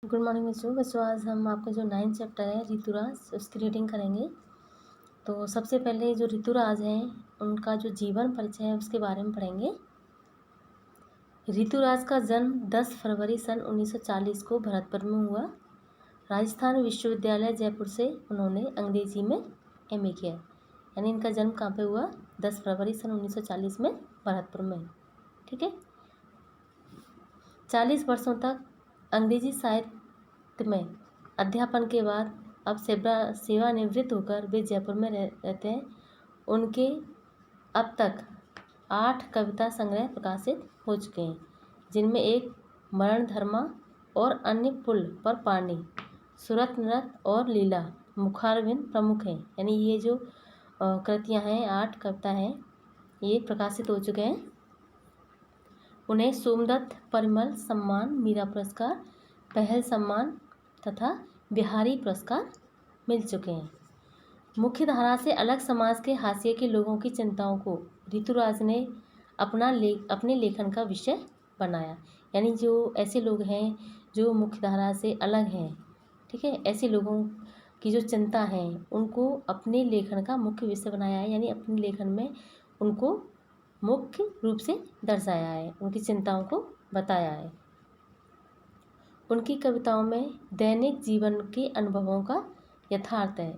Good morning बच्चों आज हम आपका जो 9th चैप्टर है ऋतुराज उसकी रीडिंग करेंगे। तो सबसे पहले जो ऋतुराज हैं उनका जो जीवन परिचय है उसके बारे में पढ़ेंगे। ऋतुराज का जन्म 10 फरवरी सन 1940 को भरतपुर में हुआ। राजस्थान विश्वविद्यालय जयपुर से उन्होंने अंग्रेजी में MA किया, यानी इनका जन्म कहाँ पे हुआ? 10 फरवरी सन 1940 में भरतपुर में। ठीक है। 40 वर्षों तक अंग्रेजी साहित्य में अध्यापन के बाद अब सेवानिवृत्त होकर वे जयपुर में रहते हैं। उनके अब तक 8 कविता संग्रह प्रकाशित हो चुके हैं, जिनमें एक मरणधर्मा और अन्य पुल पर पानी, सुरत नृत्य और लीला मुखारबिंद प्रमुख हैं। यानी ये जो कृतियाँ हैं 8 कविता हैं ये प्रकाशित हो चुके हैं। उन्हें सोमदत्त परिमल सम्मान, मीरा पुरस्कार, पहल सम्मान तथा बिहारी पुरस्कार मिल चुके हैं। मुख्य धारा से अलग समाज के हाशिए के लोगों की चिंताओं को ऋतुराज ने अपने लेखन का विषय बनाया। यानी जो ऐसे लोग हैं जो मुख्य धारा से अलग हैं, ठीक है, ऐसे लोगों की जो चिंता है उनको अपने लेखन का मुख्य विषय बनाया है। यानी अपने लेखन में उनको मुख्य रूप से दर्शाया है, उनकी चिंताओं को बताया है। उनकी कविताओं में दैनिक जीवन के अनुभवों का यथार्थ है।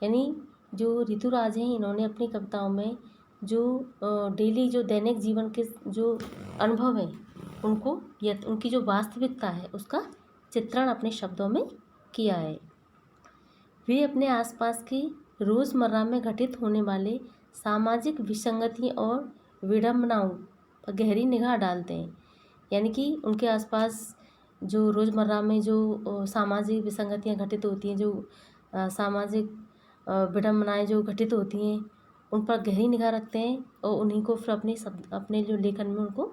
यानी जो ऋतुराज हैं इन्होंने अपनी कविताओं में जो डेली जो दैनिक जीवन के जो अनुभव हैं उनको उनकी जो वास्तविकता है उसका चित्रण अपने शब्दों में किया है। वे अपने आसपास की रोज़मर्रा में घटित होने वाले सामाजिक विसंगति और विडंबनाओं पर गहरी निगाह डालते हैं। यानी कि उनके आसपास जो रोज़मर्रा में जो सामाजिक विसंगतियाँ घटित होती हैं, जो सामाजिक विडंबनाएँ जो घटित होती हैं उन पर गहरी निगाह रखते हैं और उन्हीं को फिर अपने जो लेखन में उनको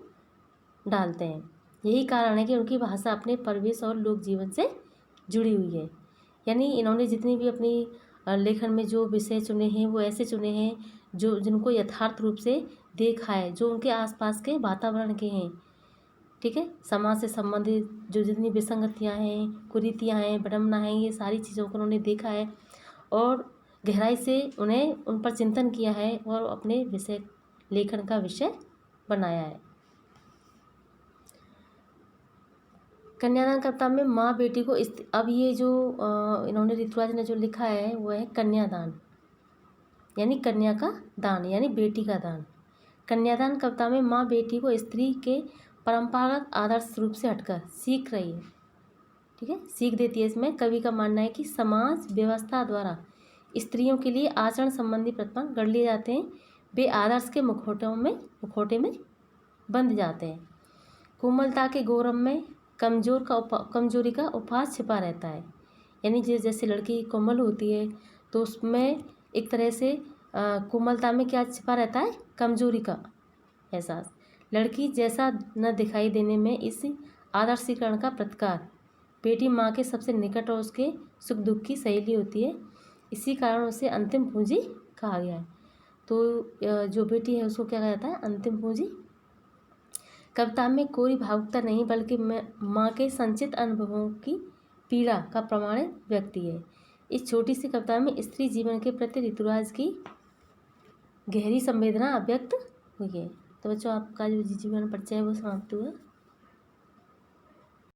डालते हैं। यही कारण है कि उनकी भाषा अपने परिवेश और लोक जीवन से जुड़ी हुई है। यानी इन्होंने जितनी भी अपनी लेखन में जो विषय चुने हैं वो ऐसे चुने हैं जो जिनको यथार्थ रूप से देखा है, जो उनके आसपास के वातावरण के हैं। ठीक है, समाज से संबंधित जो जितनी विसंगतियाँ हैं, कुरीतियाँ हैं, विडंबना हैं, ये सारी चीज़ों को उन्होंने देखा है और गहराई से उन पर चिंतन किया है और अपने विषय लेखन का विषय बनाया है। कन्यादान कविता में माँ बेटी को अब ये जो इन्होंने ऋतुराज ने जो लिखा है वो है कन्यादान, यानी कन्या का दान यानी बेटी का दान। कन्यादान कविता में माँ बेटी को स्त्री के परंपरागत आदर्श रूप से हटकर सीख रही है, ठीक है, सीख देती है। इसमें कवि का मानना है कि समाज व्यवस्था द्वारा स्त्रियों के लिए आचरण संबंधी प्रतिबंध गढ़ लिए जाते हैं, वे आदर्श के मुखौटे में बंध जाते हैं। कोमलता के गौरव में कमजोरी का उपहास छिपा रहता है। यानी जैसे लड़की कोमल होती है तो उसमें एक तरह से कोमलता में क्या छिपा रहता है? कमजोरी का एहसास। लड़की जैसा न दिखाई देने में इस आदर्शीकरण का प्रतिकार। बेटी माँ के सबसे निकट और उसके सुख दुख की सहेली होती है, इसी कारण उसे अंतिम पूंजी कहा गया है। तो जो बेटी है उसको क्या कहा जाता है? अंतिम पूंजी। कविता में कोई भावुकता नहीं बल्कि माँ के संचित अनुभवों की पीड़ा का प्रमाणित व्यक्ति है। इस छोटी सी कविता में स्त्री जीवन के प्रति ऋतुराज की गहरी संवेदना अभिव्यक्त हुई है। तो बच्चों आपका जो जीवन परिचय है वो समाप्त हुआ।